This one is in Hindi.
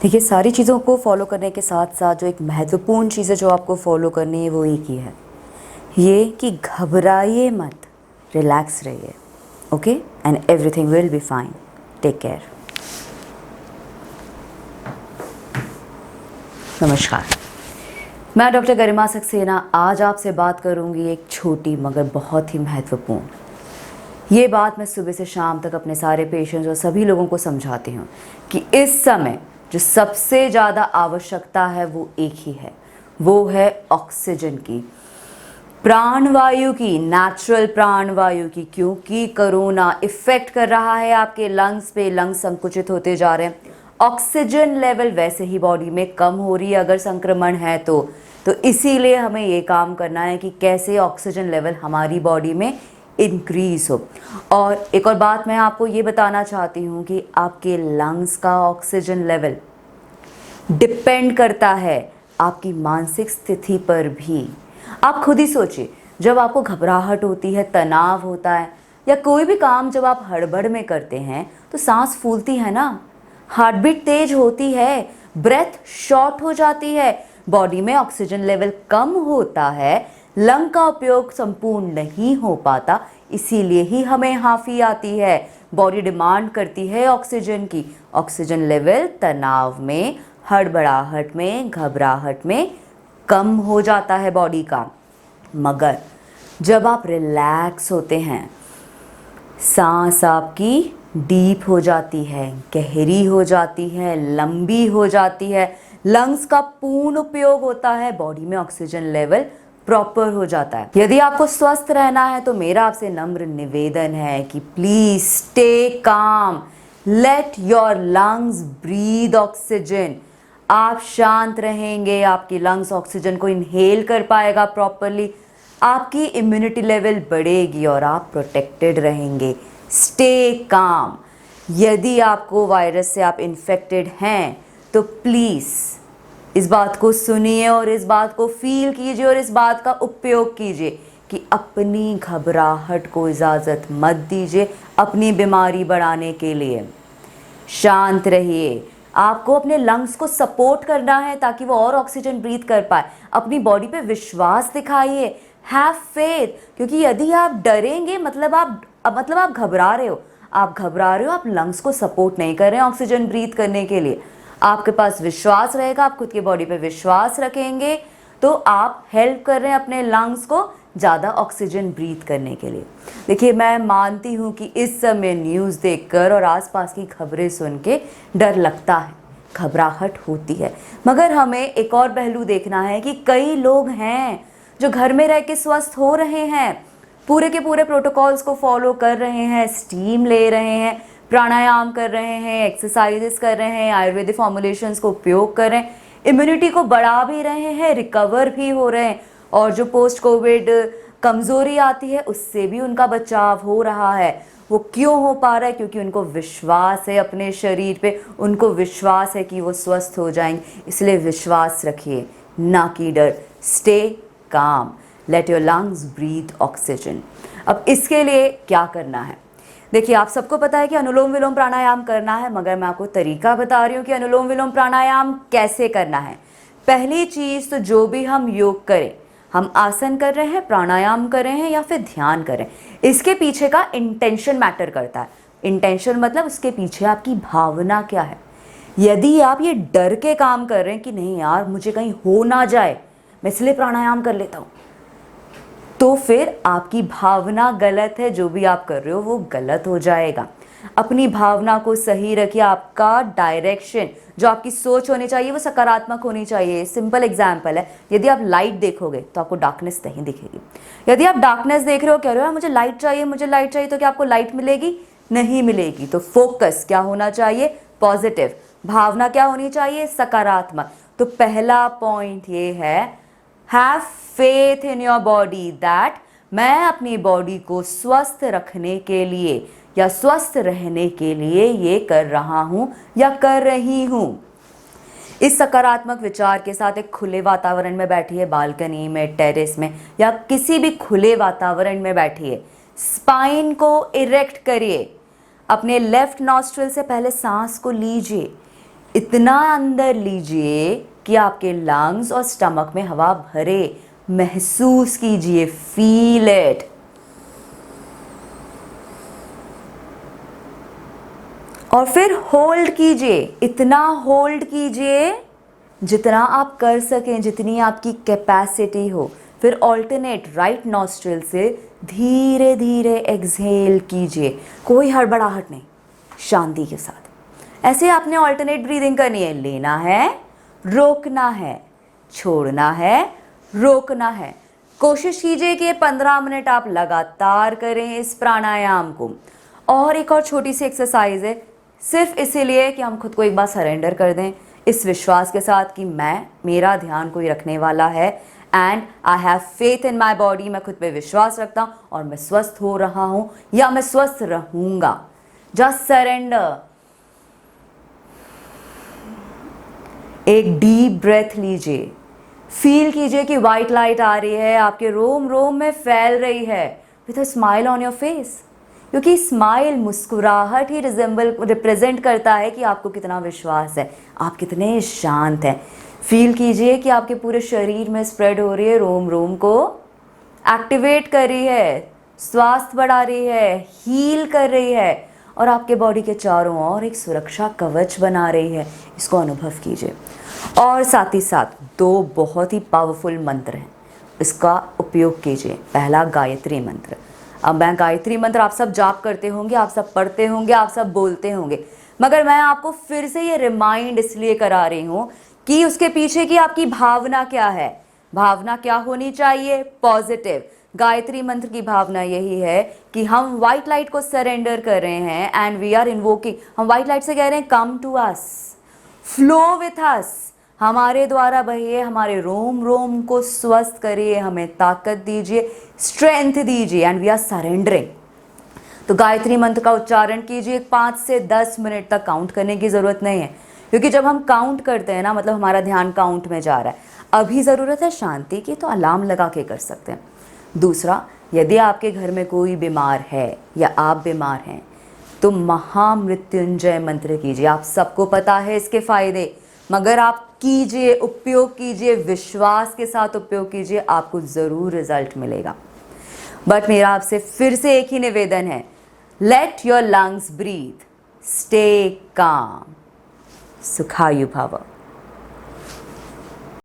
देखिए, सारी चीज़ों को फॉलो करने के साथ साथ जो एक महत्वपूर्ण चीज़ है जो आपको फॉलो करनी है वो एक ही है, ये कि घबराइए मत, रिलैक्स रहिए। Okay, and everything will be fine. Take care. नमस्कार, मैं डॉक्टर गरिमा सक्सेना आज आपसे बात करूंगी एक छोटी मगर बहुत ही महत्वपूर्ण। ये बात मैं सुबह से शाम तक अपने सारे पेशेंट्स और सभी लोगों को समझाती हूँ कि इस समय जो सबसे ज़्यादा आवश्यकता है वो एक ही है, वो है ऑक्सीजन की, प्राणवायु की, नेचुरल प्राणवायु की। क्योंकि कोरोना इफेक्ट कर रहा है आपके लंग्स पे, लंग्स संकुचित होते जा रहे हैं, ऑक्सीजन लेवल वैसे ही बॉडी में कम हो रही है अगर संक्रमण है तो इसीलिए हमें ये काम करना है कि कैसे ऑक्सीजन लेवल हमारी बॉडी में इंक्रीज हो। और एक और बात मैं आपको ये बताना चाहती हूँ कि आपके लंग्स का ऑक्सीजन लेवल डिपेंड करता है आपकी मानसिक स्थिति पर भी। आप खुद ही सोचिए, जब आपको घबराहट होती है, तनाव होता है, या कोई भी काम जब आप हड़बड़ में करते हैं तो सांस फूलती है ना, हार्ट बीट तेज होती है, ब्रेथ शॉर्ट हो जाती है, बॉडी में ऑक्सीजन लेवल कम होता है, लंग का उपयोग संपूर्ण नहीं हो पाता। इसीलिए ही हमें हांफी आती है, बॉडी डिमांड करती है ऑक्सीजन की। ऑक्सीजन लेवल तनाव में, हड़बड़ाहट में, घबराहट में कम हो जाता है बॉडी का। मगर जब आप रिलैक्स होते हैं, सांस आपकी डीप हो जाती है, गहरी हो जाती है, लंबी हो जाती है, लंग्स का पूर्ण उपयोग होता है, बॉडी में ऑक्सीजन लेवल प्रॉपर हो जाता है। यदि आपको स्वस्थ रहना है तो मेरा आपसे नम्र निवेदन है कि please stay calm, let your lungs breathe oxygen. आप शांत रहेंगे, आपकी लंग्स ऑक्सीजन को इनहेल कर पाएगा प्रॉपरली, आपकी इम्यूनिटी लेवल बढ़ेगी और आप प्रोटेक्टेड रहेंगे। Stay calm. यदि आपको वायरस से आप इन्फेक्टेड हैं तो प्लीज़ इस बात को सुनिए और इस बात को फील कीजिए और इस बात का उपयोग कीजिए कि अपनी घबराहट को इजाज़त मत दीजिए अपनी बीमारी बढ़ाने के लिए। शांत रहिए, आपको अपने लंग्स को सपोर्ट करना है ताकि वो और ऑक्सीजन ब्रीथ कर पाए। अपनी बॉडी पे विश्वास दिखाइए, हैव फेथ। क्योंकि यदि आप डरेंगे मतलब आप घबरा रहे हो, आप लंग्स को सपोर्ट नहीं कर रहे हैं ऑक्सीजन ब्रीथ करने के लिए। आपके पास विश्वास रहेगा, आप खुद की बॉडी पे विश्वास रखेंगे तो आप हेल्प कर रहे हैं अपने लंग्स को ज़्यादा ऑक्सीजन ब्रीथ करने के लिए। देखिए, मैं मानती हूँ कि इस समय न्यूज़ देखकर और आसपास की खबरें सुन के डर लगता है, घबराहट होती है, मगर हमें एक और पहलू देखना है कि कई लोग हैं जो घर में रह के स्वस्थ हो रहे हैं, पूरे के पूरे प्रोटोकॉल्स को फॉलो कर रहे हैं, स्टीम ले रहे हैं, प्राणायाम कर रहे हैं, एक्सरसाइजेस कर रहे हैं, आयुर्वेदिक फॉर्मुलेशंस को उपयोग कर रहे हैं, इम्यूनिटी को बढ़ा भी रहे हैं, रिकवर भी हो रहे हैं, और जो पोस्ट कोविड कमज़ोरी आती है उससे भी उनका बचाव हो रहा है। वो क्यों हो पा रहा है? क्योंकि उनको विश्वास है अपने शरीर पे, उनको विश्वास है कि वो स्वस्थ हो जाएंगे। इसलिए विश्वास रखिए, ना कि डर। Stay calm, let your lungs breathe oxygen. अब इसके लिए क्या करना है? देखिए, आप सबको पता है कि अनुलोम विलोम प्राणायाम करना है, मगर मैं आपको तरीका बता रही हूँ कि अनुलोम विलोम प्राणायाम कैसे करना है। पहली चीज़ तो जो भी हम योग करें, हम आसन कर रहे हैं, प्राणायाम कर रहे हैं या फिर ध्यान कर रहे हैं, इसके पीछे का इंटेंशन मैटर करता है। इंटेंशन मतलब उसके पीछे आपकी भावना क्या है। यदि आप ये डर के काम कर रहे हैं कि नहीं यार मुझे कहीं हो ना जाए, मैं इसलिए प्राणायाम कर लेता हूँ, तो फिर आपकी भावना गलत है, जो भी आप कर रहे हो वो गलत हो जाएगा। अपनी भावना को सही रखिए। आपका डायरेक्शन, जो आपकी सोच होनी चाहिए वो सकारात्मक होनी चाहिए। सिंपल एग्जाम्पल है, यदि आप लाइट देखोगे तो आपको डार्कनेस नहीं दिखेगी। यदि आप डार्कनेस देख रहे हो, कह रहे हो मुझे लाइट चाहिए, मुझे लाइट चाहिए, तो क्या आपको लाइट मिलेगी? नहीं मिलेगी। तो फोकस क्या होना चाहिए? पॉजिटिव। भावना क्या होनी चाहिए? सकारात्मक। तो पहला पॉइंट ये है, have faith in your body that मैं अपनी बॉडी को स्वस्थ रखने के लिए या स्वस्थ रहने के लिए ये कर रहा हूँ या कर रही हूँ। इस सकारात्मक विचार के साथ एक खुले वातावरण में बैठिए, बालकनी में, टेरेस में या किसी भी खुले वातावरण में बैठिए। स्पाइन को इरेक्ट करिए। अपने लेफ्ट नॉस्ट्रिल से पहले सांस को लीजिए, इतना अंदर लीजिए कि आपके लंग्स और स्टमक में हवा भरे, महसूस कीजिए, फील इट। और फिर होल्ड कीजिए, इतना होल्ड कीजिए जितना आप कर सकें, जितनी आपकी कैपेसिटी हो। फिर ऑल्टरनेट राइट नॉस्ट्रिल से धीरे धीरे एक्सहेल कीजिए, कोई हड़बड़ाहट नहीं, शांति के साथ। ऐसे आपने ऑल्टरनेट ब्रीदिंग करनी है, लेना है, रोकना है, छोड़ना है, रोकना है। कोशिश कीजिए कि 15 मिनट आप लगातार करें इस प्राणायाम को। और एक और छोटी सी एक्सरसाइज है, सिर्फ इसीलिए कि हम खुद को एक बार सरेंडर कर दें इस विश्वास के साथ कि मेरा ध्यान कोई रखने वाला है and I have faith in my body. मैं खुद पे विश्वास रखता हूँ और मैं स्वस्थ हो रहा हूँ या मैं स्वस्थ रहूँगा। Just surrender. एक डीप ब्रेथ लीजिए, फील कीजिए कि वाइट लाइट आ रही है, आपके रोम रोम में फैल रही है, with a smile on your face. क्योंकि स्माइल, मुस्कुराहट ही रिप्रेजेंट करता है कि आपको कितना विश्वास है, आप कितने शांत हैं। फील कीजिए कि आपके पूरे शरीर में स्प्रेड हो रही है, रोम रोम को एक्टिवेट कर रही है, स्वास्थ्य बढ़ा रही है, हील कर रही है और आपके बॉडी के चारों ओर एक सुरक्षा कवच बना रही है। इसको अनुभव कीजिए। और साथ ही साथ 2 बहुत ही पावरफुल मंत्र हैं, इसका उपयोग कीजिए। पहला गायत्री मंत्र। अब मैं गायत्री मंत्र आप सब जाप करते होंगे, आप सब पढ़ते होंगे, आप सब बोलते होंगे, मगर मैं आपको फिर से ये रिमाइंड इसलिए करा रही हूँ कि उसके पीछे की आपकी भावना क्या है। भावना क्या होनी चाहिए? पॉजिटिव। गायत्री मंत्र की भावना यही है कि हम व्हाइट लाइट को सरेंडर कर रहे हैं एंड वी आर इन्वोकिंग। हम व्हाइट लाइट से कह रहे हैं come to us, flow with us, हमारे द्वारा बहिए, हमारे रोम रोम को स्वस्थ करिए, हमें ताकत दीजिए, स्ट्रेंथ दीजिए एंड वी आर सरेंडरिंग। तो गायत्री मंत्र का उच्चारण कीजिए। 5 से 10 मिनट तक काउंट करने की ज़रूरत नहीं है, क्योंकि जब हम काउंट करते हैं ना, मतलब हमारा ध्यान काउंट में जा रहा है। अभी ज़रूरत है शांति की, तो अलार्म लगा के कर सकते हैं। दूसरा, यदि आपके घर में कोई बीमार है या आप बीमार हैं तो महामृत्युंजय मंत्र कीजिए। आप सबको पता है इसके फ़ायदे, मगर आप कीजिए, उपयोग कीजिए, विश्वास के साथ उपयोग कीजिए, आपको ज़रूर रिजल्ट मिलेगा। बट मेरा आपसे फिर से एक ही निवेदन है, let your lungs breathe, stay calm. सुखायु भव।